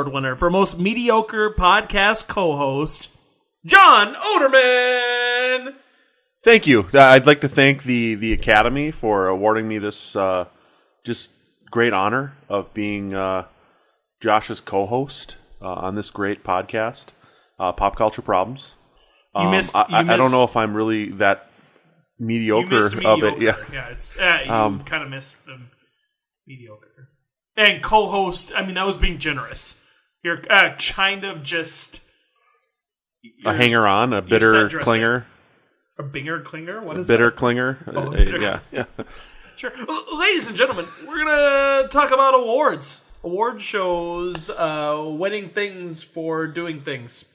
Award winner for most mediocre podcast co-host, John Oderman. Thank you. I'd like to thank the Academy for awarding me this just great honor of being Josh's co-host on this great podcast, Pop Culture Problems. I don't know if I'm really that mediocre of it. Yeah, it's you kind of missed the mediocre. And co-host, I mean, that was being generous. You're kind of just a hanger-on, a bitter clinger. A binger clinger? What is bitter that? Clinger? Oh, bitter yeah. Sure. Ladies and gentlemen, we're going to talk about awards. Award shows, winning things for doing things.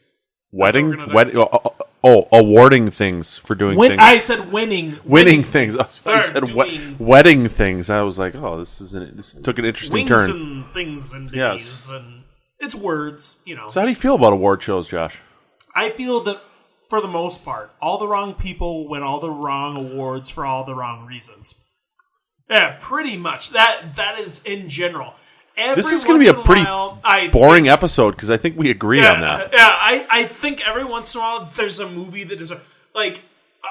Awarding things for doing things. I said winning. Winning things. I said wedding things. I was like, this took an interesting turn. Wings and things and days. Yes. And it's words, you know. So how do you feel about award shows, Josh? I feel that, for the most part, all the wrong people win all the wrong awards for all the wrong reasons. Yeah, pretty much. That is in general. This is going to be a pretty boring episode because I think we agree on that. Yeah, I think every once in a while there's a movie that is like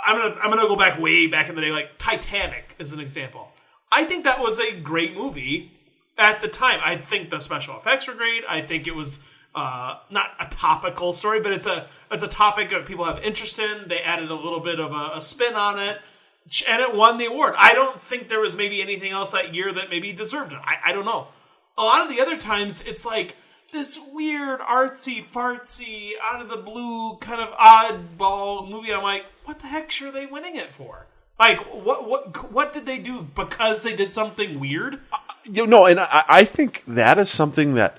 I'm gonna go way back in the day. Like Titanic is an example. I think that was a great movie at the time. I think the special effects were great. I think it was not a topical story, but it's a topic that people have interest in. They added a little bit of a spin on it, and it won the award. I don't think there was maybe anything else that year that maybe deserved it. I don't know. A lot of the other times, it's like this weird, artsy-fartsy, out-of-the-blue, kind of oddball movie. I'm like, what the heck are they winning it for? Like, what did they do because they did something weird? And I think that is something that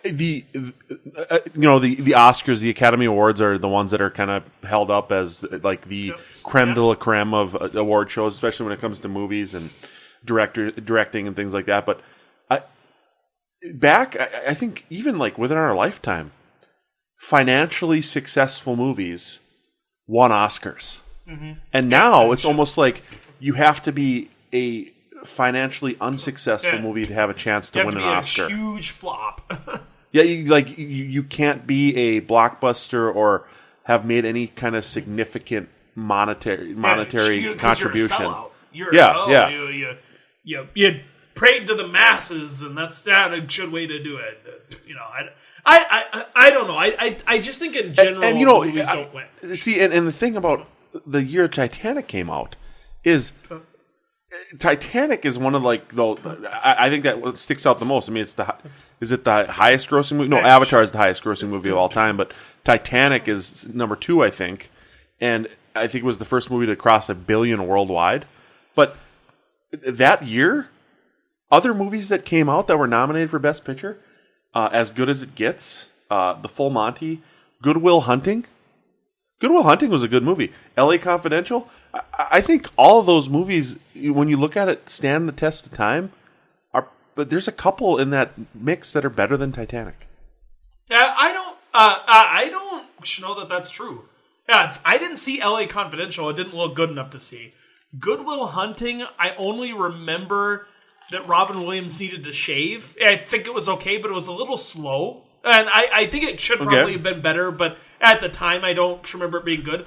the Oscars, the Academy Awards are the ones that are kind of held up as like the creme de la creme of award shows, especially when it comes to movies and directing and things like that. But I think even like within our lifetime, financially successful movies won Oscars. Mm-hmm. And now it's almost like you have to be a financially unsuccessful movie to have a chance to win an Oscar. A huge flop. Yeah, you can't be a blockbuster or have made any kind of significant monetary contribution. You're a sellout. You prayed to the masses, and that's not a good way to do it. You know, I don't know. I just think in general, movies don't win. See, and the thing about the year Titanic came out is Titanic is one of I think that what sticks out the most. I mean, is it the highest grossing movie? No, Avatar is the highest grossing movie of all time, but Titanic is number 2, I think, and I think it was the first movie to cross $1 billion worldwide. But that year, other movies that came out that were nominated for Best Picture, As Good as It Gets, The Full Monty, Good Will Hunting. Good Will Hunting was a good movie. L.A. Confidential. I think all of those movies, when you look at it, stand the test of time. But there's a couple in that mix that are better than Titanic. Yeah, I don't know that that's true. Yeah, I didn't see L.A. Confidential. It didn't look good enough to see. Good Will Hunting, I only remember that Robin Williams needed to shave. I think it was okay, but it was a little slow. And I think it should probably have been better, but at the time I don't remember it being good.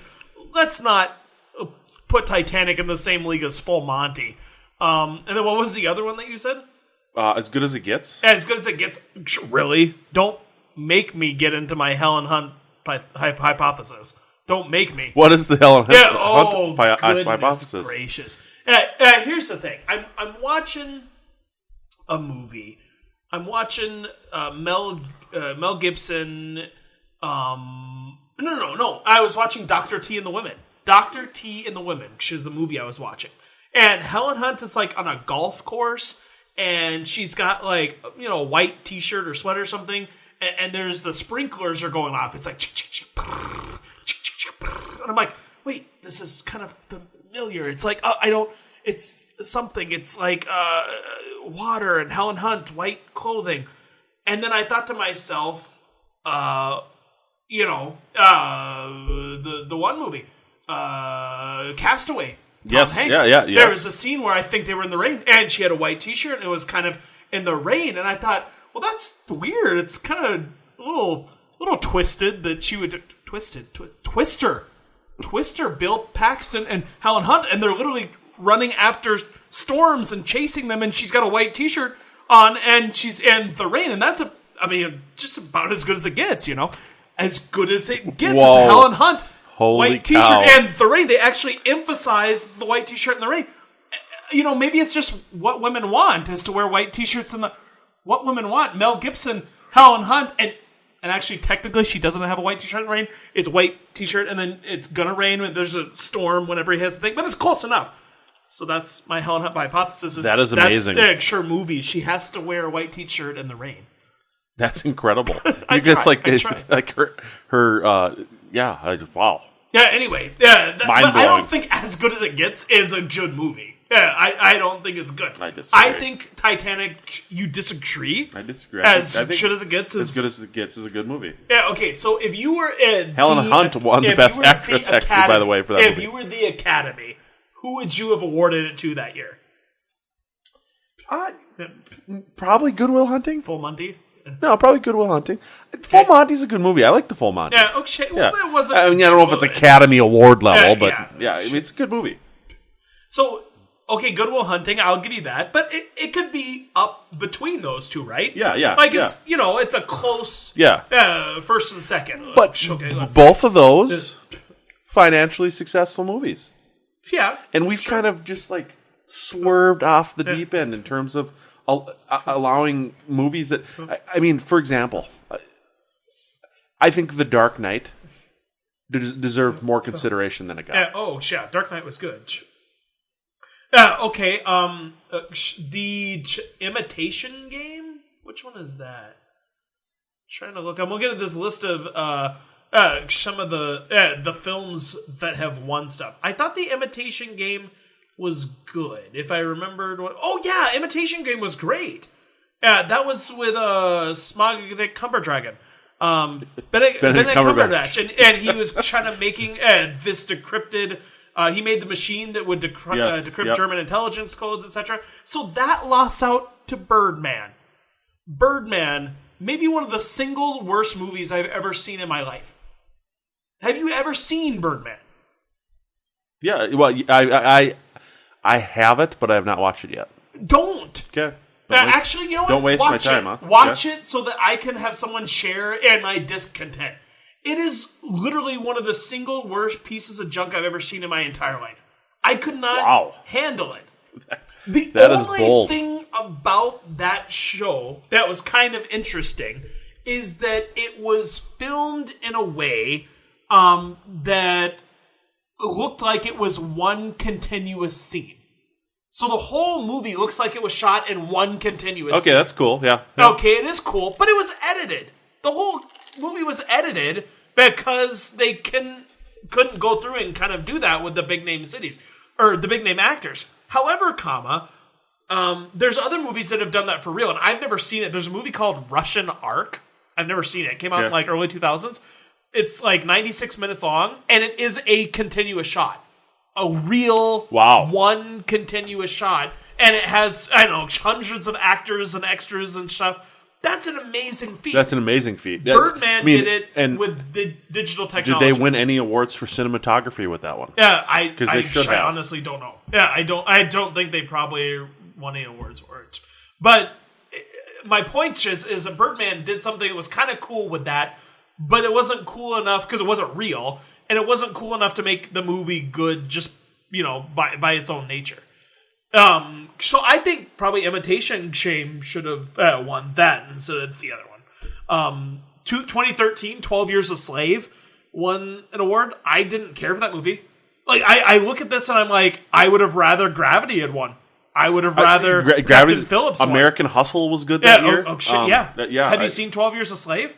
Let's not put Titanic in the same league as Full Monty. And then what was the other one that you said? As Good as It Gets. As Good as It Gets. Really? Don't make me get into my Helen Hunt hypothesis. Don't make me. What is the Helen Hunt hypothesis? Gracious. Here's the thing. I'm watching a movie. I'm watching Mel Gibson. No. I was watching Dr. T and the Women. Dr. T and the Women, which is the movie I was watching. And Helen Hunt is like on a golf course, and she's got like, a white t-shirt or sweater or something, and there's the sprinklers are going off. It's like, and I'm like, wait, this is kind of familiar. It's like, it's something. It's like water and Helen Hunt, white clothing. And then I thought to myself, the one movie, Castaway. Tom Hanks. Yeah. There was a scene where I think they were in the rain, and she had a white t-shirt, and it was kind of in the rain, and I thought, well, that's weird. It's kind of a little twisted that she would Twister, Bill Paxton, and Helen Hunt, and they're literally running after storms and chasing them, and she's got a white T-shirt on, and she's in the rain, and that's just about as good as it gets, as good as it gets. Whoa. It's a Helen Hunt Holy white T-shirt cow. and the rain. They actually emphasize the white T-shirt and the rain. Maybe it's just what women want is to wear white T-shirts and what women want. Mel Gibson, Helen Hunt, and actually technically she doesn't have a white T-shirt in the rain. It's a white T-shirt and then it's gonna rain when there's a storm whenever he has the thing, but it's close enough. So that's my Helen Hunt hypothesis. That is amazing. That's sure movies. She has to wear a white T-shirt in the rain. That's incredible. I Wow. Yeah, anyway. Yeah, but I Mind-blowing. don't think As Good As It Gets is a good movie. Yeah, I don't think it's good. I disagree. I think Titanic, you disagree. I disagree. As I think Good As It Gets is... As Good As It Gets is a good movie. Yeah, okay, so if you were in... Helen Hunt won the Best Actress, actually, by the way, for that If movie. you were the Academy, who would you have awarded it to that year? Probably Good Will Hunting. Full Monty? No, probably Good Will Hunting. Full Monty's a good movie. I like the Full Monty. Yeah, okay. Well, it wasn't... I don't know if it's Academy Award level, but yeah. it's a good movie. So... Okay, Good Will Hunting, I'll give you that, but it could be up between those two, right? Yeah. It's it's a close first and second. But both of those financially successful movies. Yeah. And we've kind of just swerved off the deep end in terms of allowing movies that for example, I think The Dark Knight deserved more consideration than it got. Dark Knight was good. Okay. The Imitation Game. Which one is that? Trying to look. I'm looking at this list of some of the films that have won stuff. I thought The Imitation Game was good. If I remembered what. Oh yeah, Imitation Game was great. Yeah, that was with Smog Cumberdragon. Benedict Cumberbatch, and he was trying to making this decrypted. He made the machine that would decrypt German intelligence codes, etc. So that lost out to Birdman. Birdman, maybe one of the single worst movies I've ever seen in my life. Have you ever seen Birdman? Yeah, well, I have it, but I have not watched it yet. Don't. Okay. Actually, you know what? Don't waste my time, huh? Watch it so that I can have someone share in my discontent. It is literally one of the single worst pieces of junk I've ever seen in my entire life. I could not handle it. The only thing about that show that was kind of interesting is that it was filmed in a way that looked like it was one continuous scene. So the whole movie looks like it was shot in one continuous scene. Okay, that's cool, yeah. Okay, it is cool, but it was edited. The whole movie was edited because they couldn't go through and kind of do that with the big name cities or the big name actors. However, there's other movies that have done that for real, and I've never seen it. There's a movie called Russian Ark. I've never seen it. It came out in early 2000s. It's 96 minutes long, and it is a continuous shot. A real one continuous shot. And it has, hundreds of actors and extras and stuff. That's an amazing feat. Birdman did it with the digital technology. Did they win any awards for cinematography with that one? Yeah, I honestly don't know. Yeah, I don't think they probably won any awards for it. But my point is that Birdman did something that was kind of cool with that, but it wasn't cool enough because it wasn't real, and it wasn't cool enough to make the movie good just, by its own nature. So I think probably Imitation Game should have won that instead of the other one. 2013, 12 Years a Slave won an award. I didn't care for that movie. I look at this and I'm like, I would have rather Gravity had won. I would have rather Captain Phillips won. American Hustle was good that year. Have you seen 12 Years a Slave?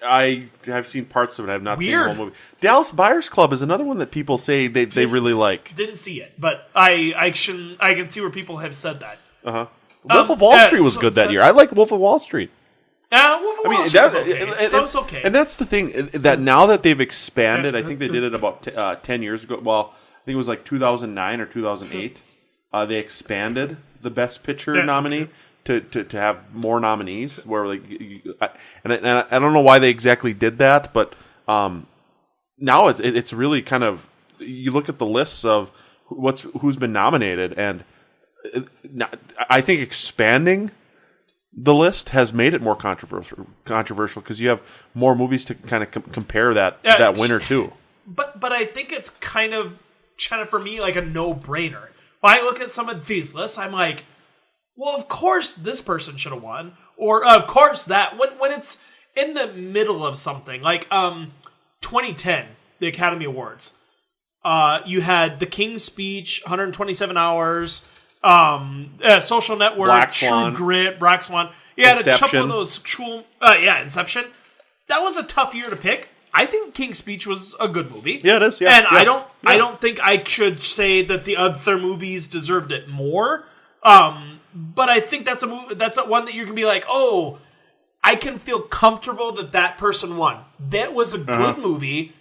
I have seen parts of it. I have not seen the whole movie. Dallas Buyers Club is another one that people say they really like. Didn't see it, but I can see where people have said that. Wolf of Wall Street was good that year. I like Wolf of Wall Street. Wolf of Wall Street was okay. It's okay. And that's the thing, that now that they've expanded, I think they did it about 10 years ago. Well, I think it was 2009 or 2008. They expanded the Best Picture nominee to have more nominees. Where like, and I don't know why they exactly did that, but now it's really kind of, you look at the lists of who's been nominated, and I think expanding the list has made it more controversial because you have more movies to kind of compare that winner to. But I think it's kind of for me like a no-brainer. When I look at some of these lists, I'm like, well, of course this person should have won, or of course that. When it's in the middle of something, like 2010, the Academy Awards, you had The King's Speech, 127 Hours, Social Network, Black True Swan. Grit, Black Swan. You had a couple Inception. of those cool, Inception. That was a tough year to pick. I think King's Speech was a good movie. Yeah, it is. Yeah, and yeah. I don't think I should say that the other movies deserved it more. But I think that's a movie. That's one that you can be like, oh, I can feel comfortable that person won. That was a good movie,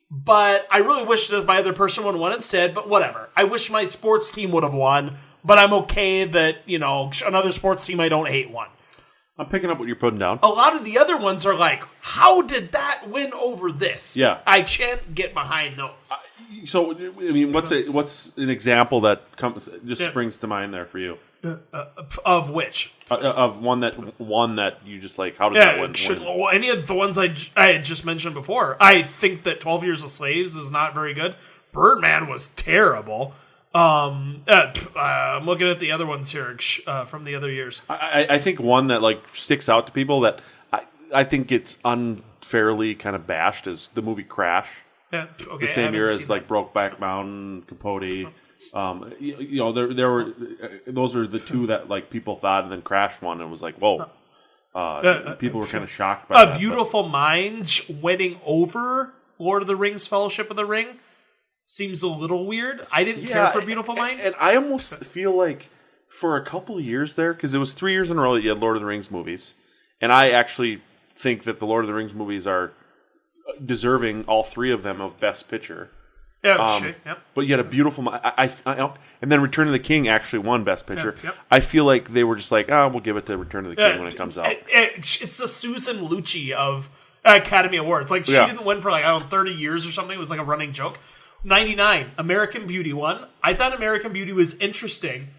but I really wish that my other person would have won instead. But whatever. I wish my sports team would have won. But I'm okay that another sports team I don't hate won. I'm picking up what you're putting down. A lot of the other ones are like, how did that win over this? Yeah. I can't get behind those. So, I mean, what's an example that springs to mind there for you? Of which? Of one that you just like, how did that win? Well, any of the ones I had just mentioned before. I think that 12 Years a Slave is not very good. Birdman was terrible. I'm looking at the other ones here from the other years. I think one that like sticks out to people that I think gets unfairly kind of bashed is the movie Crash. Yeah, okay. The same year as like Brokeback Mountain, Capote. There were those are the two that like people thought, and then Crash won, and it was like, whoa. People were kind of shocked by that. Beautiful Minds winning over Lord of the Rings: Fellowship of the Ring seems a little weird. I didn't care for Beautiful Mind. And I almost feel like for a couple of years there, because it was 3 years in a row that you had Lord of the Rings movies, and I actually think that the Lord of the Rings movies are deserving, all three of them, of Best Picture. Yeah, yep. But you had a Beautiful Mind. And then Return of the King actually won Best Picture. Yep. I feel like they were just like, we'll give it to Return of the King when it comes out. It's the Susan Lucci of Academy Awards. Like, she didn't win for 30 years or something. It was like a running joke. 99, American Beauty won. I thought American Beauty was interesting,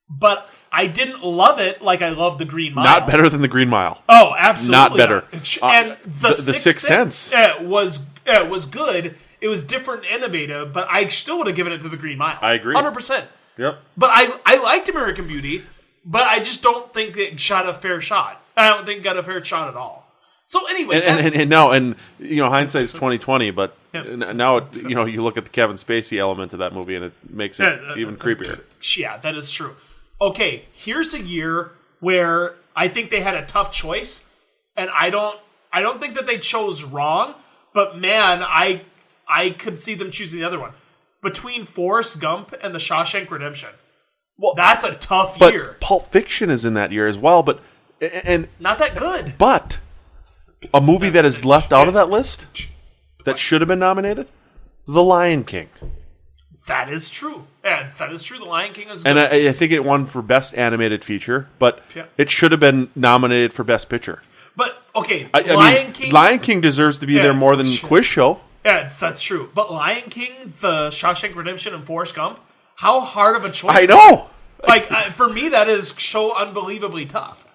but I didn't love it like I loved The Green Mile. Not better than The Green Mile. Oh, absolutely not better. And The Sixth Sense was good. It was different and innovative, but I still would have given it to The Green Mile. I agree. 100%. Yep. But I liked American Beauty, but I just don't think it shot a fair shot. I don't think it got a fair shot at all. So anyway, and hindsight is 20/20, but now you look at the Kevin Spacey element of that movie, and it makes it even creepier. Yeah, that is true. Okay, here's a year where I think they had a tough choice, and I don't think that they chose wrong, but man, I could see them choosing the other one between Forrest Gump and The Shawshank Redemption. Well, that's a tough year. But Pulp Fiction is in that year as well, and not that good. But a movie that is left out of that list that should have been nominated, The Lion King. That is true. And that is true. The Lion King is good. And I think it won for Best Animated Feature, but it should have been nominated for Best Picture. But, okay, Lion King deserves to be there more than Quiz Show. Yeah, that's true. But Lion King, The Shawshank Redemption, and Forrest Gump, how hard of a choice. I know. For me, that is so unbelievably tough.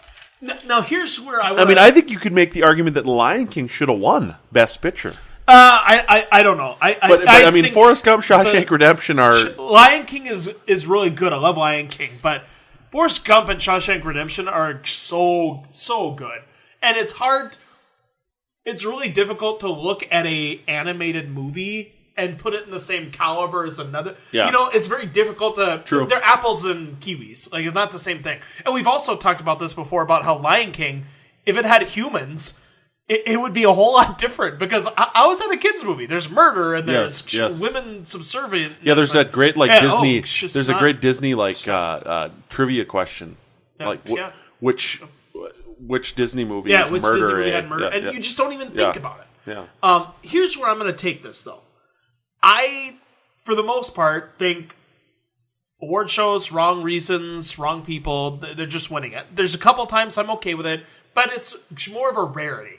Now, here's where I think you could make the argument that Lion King should have won Best Picture. I don't know. I mean, Forrest Gump, Shawshank Redemption are... Lion King is really good. I love Lion King. But Forrest Gump and Shawshank Redemption are so, so good. And it's hard... It's really difficult to look at a animated movie and put it in the same caliber as another. Yeah. It's very difficult to... True. They're apples and kiwis. Like, it's not the same thing. And we've also talked about this before, about how Lion King, if it had humans, it would be a whole lot different. Because I was at a kids' movie. There's murder, and there's women subservient. Yeah, there's that great, Disney... there's a great Disney, trivia question. Which Disney movie is which murder? Disney movie had murder? And you just don't even think about it. Yeah. Here's where I'm going to take this, though. I, for the most part, think award shows, wrong reasons, wrong people. They're just winning it. There's a couple times I'm okay with it, but it's more of a rarity.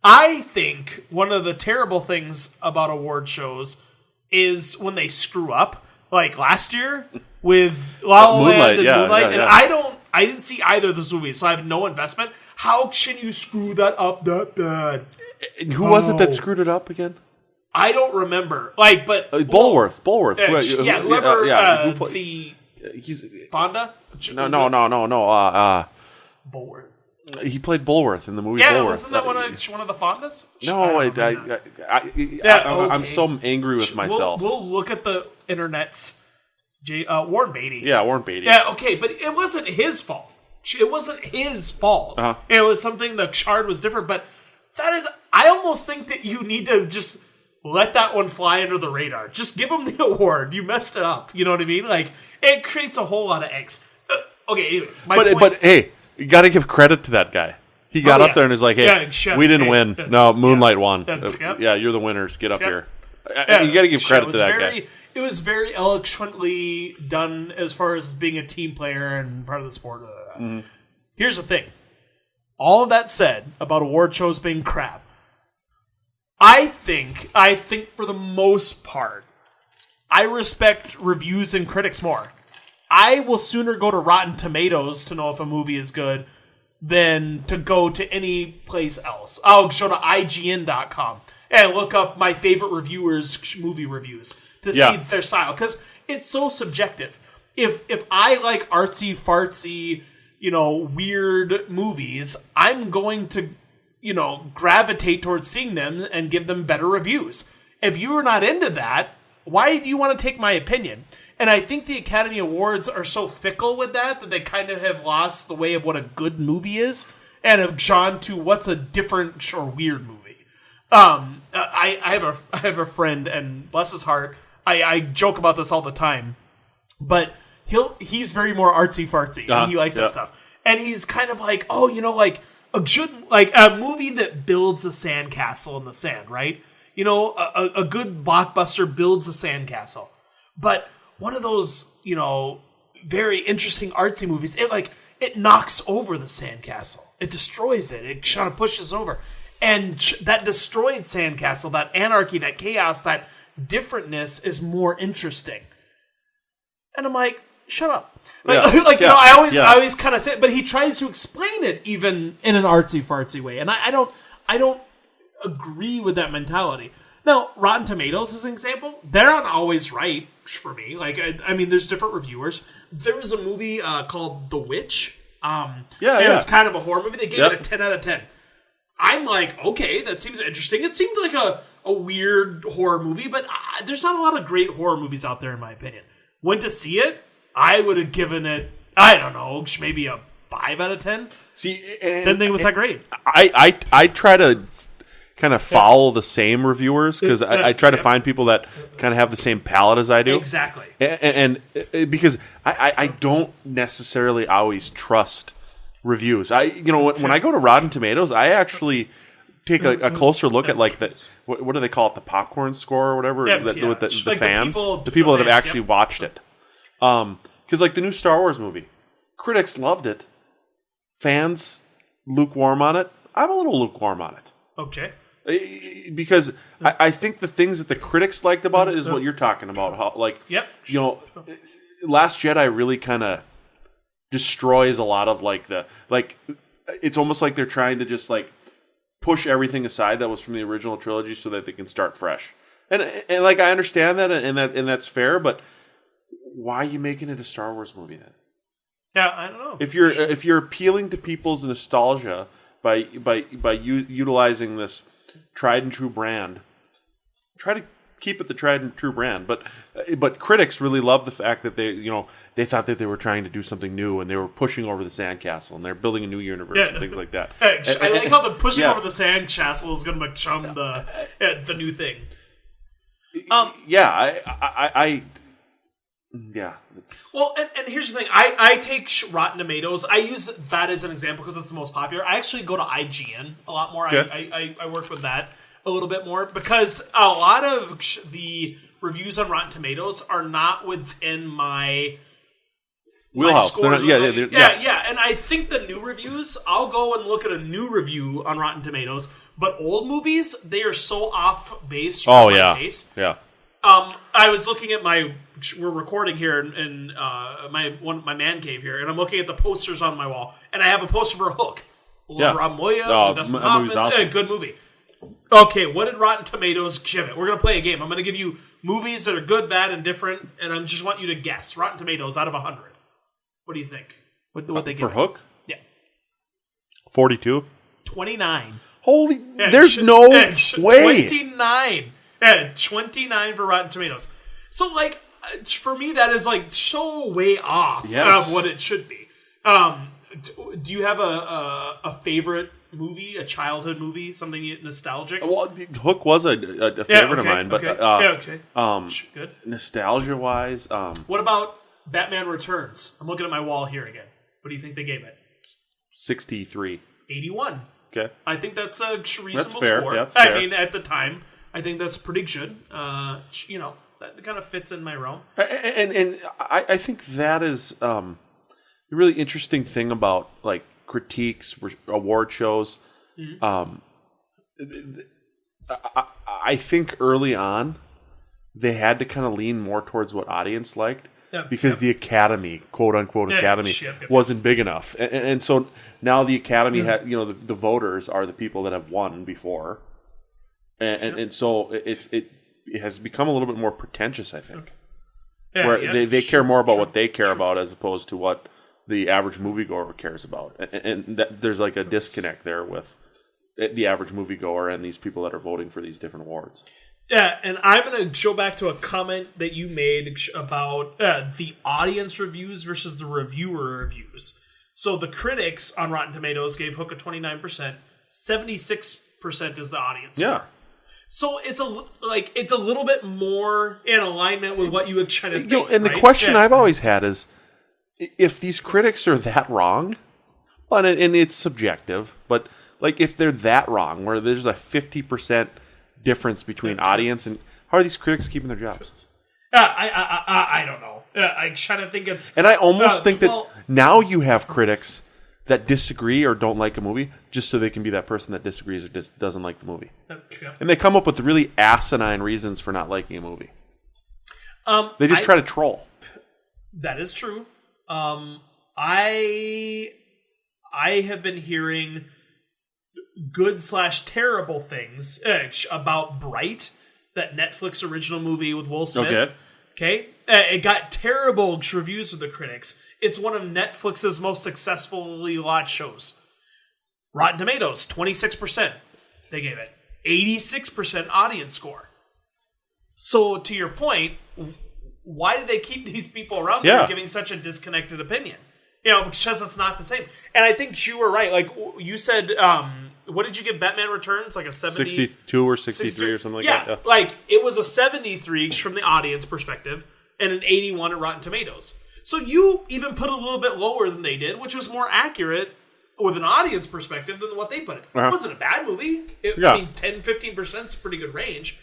I think one of the terrible things about award shows is when they screw up, like last year with La La Land and Moonlight. And I didn't see either of those movies, so I have no investment. How can you screw that up that bad? And who was it that screwed it up again? I don't remember. Like, but Bulworth. Whoever he's Fonda. No. Bulworth. He played Bulworth in the movie. Yeah, Bulworth. Wasn't that one of the Fondas? No, I'm so angry with myself. We'll look at the internet's Warren Beatty. Yeah, Warren Beatty. Yeah, okay, but it wasn't his fault. It wasn't his fault. Uh-huh. It was something. The shard was different, but that is. I almost think that you need to just let that one fly under the radar. Just give him the award. You messed it up. You know what I mean? Like, it creates a whole lot of angst. Okay, anyway, but hey, you got to give credit to that guy. He got up there and was like, "Hey, we didn't win. No, Moonlight won. Yeah, you're the winners. Get up here." You got to give credit to that guy. It was very eloquently done as far as being a team player and part of the sport. Mm-hmm. Here's the thing. All of that said about award shows being crap, I think for the most part, I respect reviews and critics more. I will sooner go to Rotten Tomatoes to know if a movie is good than to go to any place else. I'll go to IGN.com and look up my favorite reviewers' movie reviews to see their style, because it's so subjective. If I like artsy fartsy, weird movies, I'm going to gravitate towards seeing them and give them better reviews. If you're not into that, why do you want to take my opinion? And I think the Academy Awards are so fickle with that they kind of have lost the way of what a good movie is and have gone to what's a different or weird movie. I have a friend, and bless his heart, I joke about this all the time, but he's very more artsy fartsy. And he likes that stuff. And he's kind of like, a movie that builds a sandcastle in the sand, right? A good blockbuster builds a sandcastle. But one of those, very interesting artsy movies, it knocks over the sandcastle. It destroys it. It kind of pushes over. And that destroyed sandcastle, that anarchy, that chaos, that differentness is more interesting. And I'm like, shut up. I always kind of say it, but he tries to explain it even in an artsy fartsy way. And I don't agree with that mentality. Now, Rotten Tomatoes is an example. They're not always right for me. There's different reviewers. There was a movie called The Witch. It was kind of a horror movie. They gave it a 10 out of 10. I'm like, okay, that seems interesting. It seemed like a weird horror movie, but there's not a lot of great horror movies out there, in my opinion. Went to see it. I would have given it, I don't know, maybe a 5 out of 10. See, didn't think it was that great. I try to kind of follow the same reviewers because I try to find people that kind of have the same palate as I do. Exactly. And because I don't necessarily always trust reviews. When I go to Rotten Tomatoes, I actually take a closer look at what do they call it, the popcorn score or whatever, with the fans, the people that have actually watched it. Because the new Star Wars movie, critics loved it, fans lukewarm on it. I'm a little lukewarm on it. Okay. Because I think the things that the critics liked about it is what you're talking about. How Last Jedi really kind of destroys a lot of it's almost like they're trying to just push everything aside that was from the original trilogy so that they can start fresh. And I understand that and that's fair, but why are you making it a Star Wars movie then? Yeah, I don't know. If you're appealing to people's nostalgia by utilizing this tried and true brand, try to keep it the tried and true brand. But critics really love the fact that they thought that they were trying to do something new and they were pushing over the sandcastle and they're building a new universe and things like that. I like how the pushing over the sandcastle is going to become the new thing. Well, and here's the thing. I take Rotten Tomatoes. I use that as an example because it's the most popular. I actually go to IGN a lot more. Okay. I work with that a little bit more because a lot of the reviews on Rotten Tomatoes are not within my Wheelhouse. Like scores Yeah. yeah. And I think the new reviews, I'll go and look at a new review on Rotten Tomatoes. But old movies, they are so off base from my taste. Yeah. I was looking at we're recording here in my man cave here, and I'm looking at the posters on my wall, and I have a poster for Hook. Robin Williams, and Dustin Hoffman. Awesome. Good movie. Okay, what did Rotten Tomatoes give it? We're going to play a game. I'm going to give you movies that are good, bad, and different, and I just want you to guess. Rotten Tomatoes out of 100. What do you think? What they give for Hook? Yeah. 42? 29. Holy... there's no way. 29. 29 for Rotten Tomatoes. So, like, for me, that is, like, so way off of what it should be. Do you have a favorite movie, a childhood movie, something nostalgic? Well, Hook was a favorite of mine, but good. Nostalgia-wise, what about Batman Returns? I'm looking at my wall here again. What do you think they gave it? 63. 81. Okay, I think that's a reasonable fair. score. Yeah, that's fair. I mean, at the time, I think that's pretty good. That kind of fits in my realm. And I think that is a really interesting thing about like critiques, award shows. Mm-hmm. I think early on they had to kind of lean more towards what audience liked because the Academy, quote unquote Academy, wasn't big enough, and so now the Academy had the voters are the people that have won before, and so it has become a little bit more pretentious, I think, where they care more about what they care about as opposed to what the average moviegoer cares about, and there's like a disconnect there with the average moviegoer and these people that are voting for these different awards. Yeah, and I'm going to go back to a comment that you made about the audience reviews versus the reviewer reviews. So the critics on Rotten Tomatoes gave Hook a 29%, 76% is the audience. Yeah. So it's a little bit more in alignment with what you would try to think. And the question I've always had is, if these critics are that wrong, and it's subjective, but like if they're that wrong, where there's a 50% difference between audience and how are these critics keeping their jobs? I don't know. I try to think it's, and I almost think that now you have critics that disagree or don't like a movie just so they can be that person that disagrees or doesn't like the movie, and they come up with really asinine reasons for not liking a movie. They just try to troll. That is true. I have been hearing good/terrible things about Bright, that Netflix original movie with Will Smith. Okay. It got terrible reviews with the critics. It's one of Netflix's most successfully watched shows. Rotten Tomatoes, 26%. They gave it 86% audience score. So to your point, why do they keep these people around that are giving such a disconnected opinion? Because it's not the same. And I think you were right. Like you said, what did you give Batman Returns? Like a 62 or 63 or something like that? Yeah. Like it was a 73 from the audience perspective and an 81 at Rotten Tomatoes. So you even put a little bit lower than they did, which was more accurate with an audience perspective than what they put it. It wasn't a bad movie. I mean, 10-15% is a pretty good range.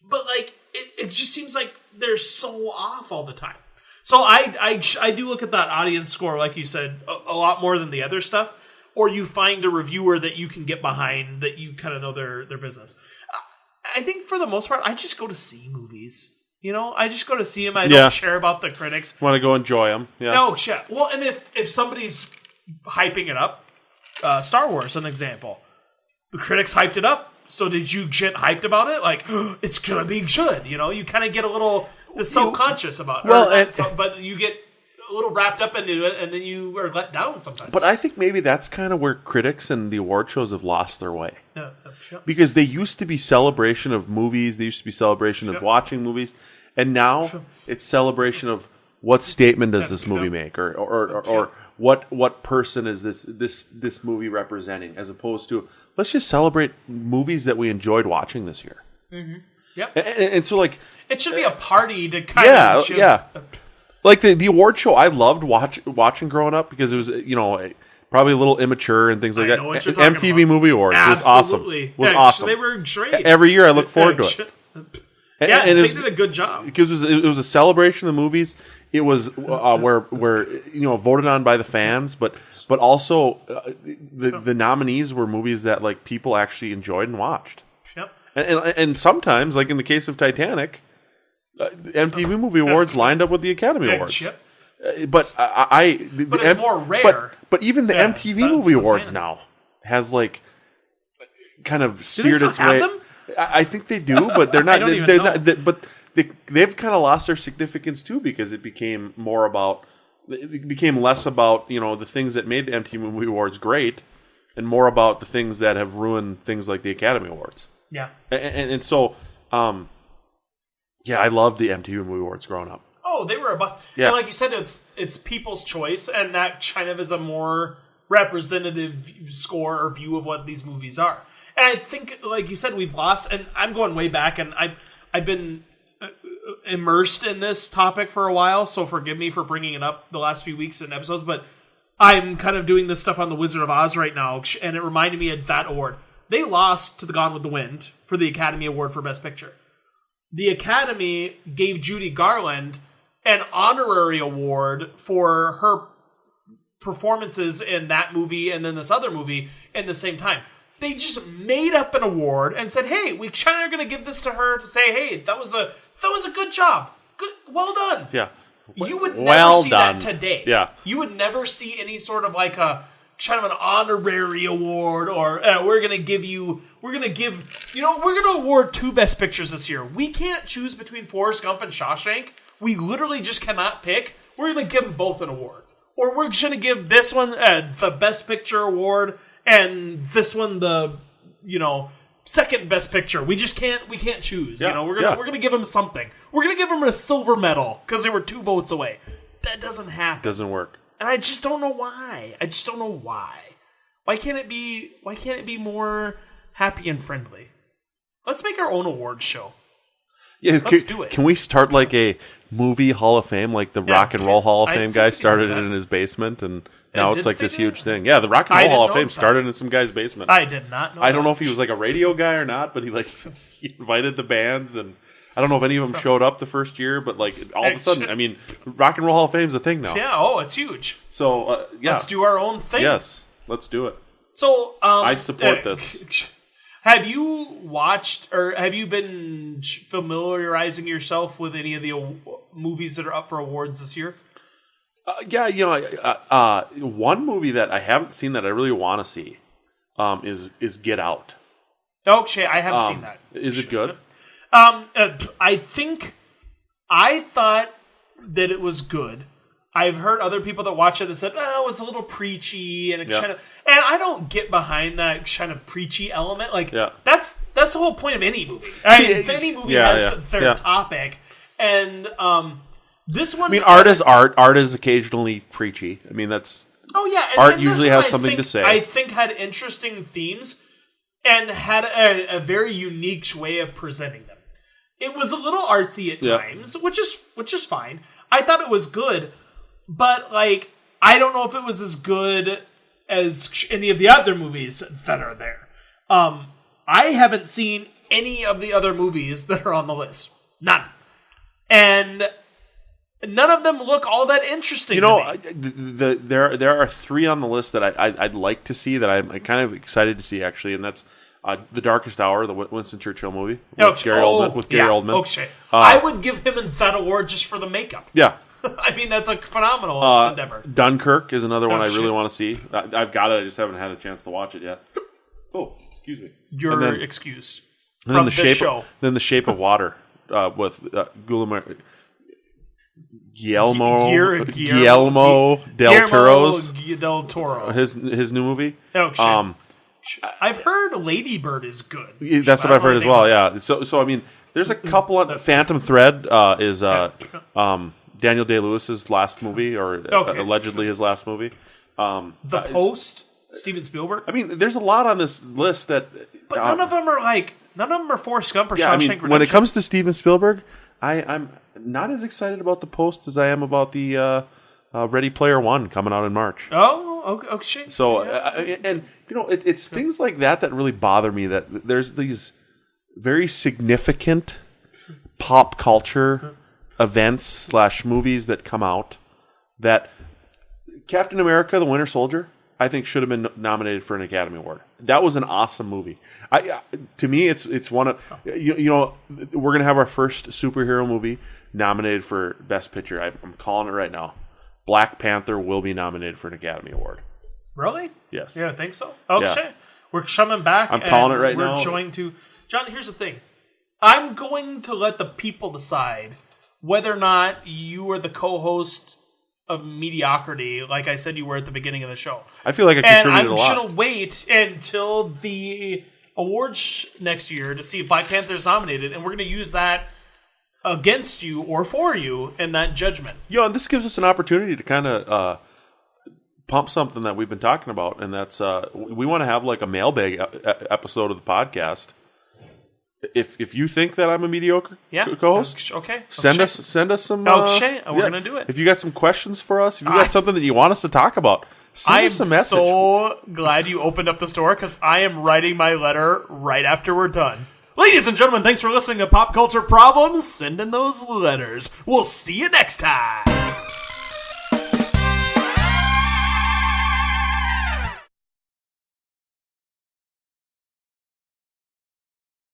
But like it just seems like they're so off all the time. So I do look at that audience score, like you said, a lot more than the other stuff. Or you find a reviewer that you can get behind, that you kind of know their business. I think for the most part, I just go to see movies. I just go to see them. I don't care about the critics. Want to go enjoy them. Yeah. No, shit. Well, and if somebody's hyping it up, Star Wars, an example. The critics hyped it up. So did you get hyped about it? Like, it's going to be good. You kind of get a little self-conscious about it. But you get a little wrapped up into it, and then you are let down sometimes. But I think maybe that's kind of where critics and the award shows have lost their way. Because they used to be celebration of movies, they used to be celebration of watching movies, and now it's celebration of what statement does this movie make, or what person is this movie representing, as opposed to let's just celebrate movies that we enjoyed watching this year. Mm-hmm. Yep. And so like it should be a party to kind of like the award show, I loved watching growing up because it was probably a little immature and things like that. MTV Movie Awards was awesome. Was awesome. They were great. Every year I look forward to it. Yeah, and they it did a good job. because it was a celebration of the movies. It was where voted on by the fans, but also the nominees were movies that like people actually enjoyed and watched. Yep. And sometimes, like in the case of Titanic, MTV Movie Awards lined up with the Academy Awards. Yep. But But it's more rare. But even the MTV that's Movie the Awards fan. now has like kind of Do they steered still its have way. them? I think they do, but they're not. don't even they're know. not. But they've kind of lost their significance too because it became more about. It became less about the things that made the MTV Movie Awards great, and more about the things that have ruined things like the Academy Awards. Yeah. And so, I loved the MTV Movie Awards growing up. Oh, they were a bust. Yeah. And like you said, it's people's choice, and that kind of is a more representative score or view of what these movies are. And I think, like you said, we've lost, and I'm going way back, and I've been immersed in this topic for a while, so forgive me for bringing it up the last few weeks and episodes, but I'm kind of doing this stuff on The Wizard of Oz right now, and it reminded me of that award. They lost to The Gone with the Wind for the Academy Award for Best Picture. The Academy gave Judy Garland an honorary award for her performances in that movie and then this other movie in the same time. They just made up an award and said, "Hey, we kind of going to give this to her to say, hey, that was a good job, good, well done." Yeah, You would never well see done. that today. Yeah, you would never see any sort of like a kind of an honorary award, or we're going to award 2 Best Pictures this year. We can't choose between Forrest Gump and Shawshank. We literally just cannot pick. We're going to give them both an award, or we're going to give this one the Best Picture award, and this one the second Best Picture. We just can't. We can't choose. Yeah, We're gonna give them something. We're gonna give them a silver medal because they were 2 votes away. That doesn't happen. doesn't work. And I just don't know why. Why can't it be more happy and friendly? Let's make our own awards show. Yeah, Let's do it. Can we start like a movie Hall of Fame, like the Rock and Roll Hall of I Fame think guy we started have it that. in his basement, and now it's didn't like they this do huge that? thing. Yeah, the Rock and I Roll Hall didn't of know Fame that. started in some guy's basement. I did not know I don't that. know if he was like a radio guy or not, but he invited the bands, and I don't know if any of them showed up the first year, but like all of a sudden, I mean, Rock and Roll Hall of Fame is a thing now. Yeah, it's huge. So Let's do our own thing. Yes, let's do it. So I support this. Have you watched or have you been familiarizing yourself with any of the movies that are up for awards this year? One movie that I haven't seen that I really want to see is Get Out. Okay, I have seen that. Is it good? I thought that it was good. I've heard other people that watch it that said, "Oh, it was a little preachy," and and I don't get behind that kind of preachy element. Like that's the whole point of any movie. I mean, if any movie has their topic, and this one. I mean, art is art. Art is occasionally preachy. I mean, that's and art usually has something to say. I think had interesting themes and had a very unique way of presenting them. It was a little artsy at times, which is fine. I thought it was good. But, like, I don't know if it was as good as any of the other movies that are there. I haven't seen any of the other movies that are on the list. None. And none of them look all that interesting to me. There are 3 on the list that I'd like to see, that I'm kind of excited to see, actually, and that's The Darkest Hour, the Winston Churchill movie, with Gary Oldman. Okay. I would give him that award just for the makeup. Yeah. I mean, that's a phenomenal endeavor. Dunkirk is another one I really want to see. I've got it. I just haven't had a chance to watch it yet. Oh, excuse me. You're excused from from this show. Then The Shape of Water with Guillermo del Toro's del Toro. his new movie. Oh, shit. I've heard Lady Bird is good. That's what I've heard as well. Yeah. So I mean, there's a couple of Phantom Thread is Daniel Day-Lewis's last movie, or allegedly his last movie. The Post, Steven Spielberg. I mean, there's a lot on this list that, but none of them are Forrest Gump or Shawshank Redemption. When it comes to Steven Spielberg, I'm not as excited about The Post as I am about the Ready Player One coming out in March. Oh, okay. So, and it's things like that really bother me. That there's these very significant pop culture events / movies that come out that Captain America: The Winter Soldier, I think, should have been nominated for an Academy Award. That was an awesome movie. To me, it's one of we're gonna have our first superhero movie nominated for Best Picture. I'm calling it right now. Black Panther will be nominated for an Academy Award. Really? Yes. Yeah, I think so. Okay, Yeah. we're coming back. I'm calling it right now. We're going to John. Here's the thing. I'm going to let the people decide whether or not you are the co-host of mediocrity, like I said you were at the beginning of the show. I feel like I And contributed a I'm lot. going to wait until the awards next year to see if Black Panther is nominated, and we're going to use that against you or for you in that judgment. And this gives us an opportunity to kind of pump something that we've been talking about, and that's we want to have like a mailbag episode of the podcast. If you think that I'm a mediocre co-host, Okay. send us some. We're gonna do it. If you got some questions for us, if you got something that you want us to talk about, send us a message. I'm so glad you opened up the store because I am writing my letter right after we're done. Ladies and gentlemen, thanks for listening to Pop Culture Problems. Send in those letters. We'll see you next time.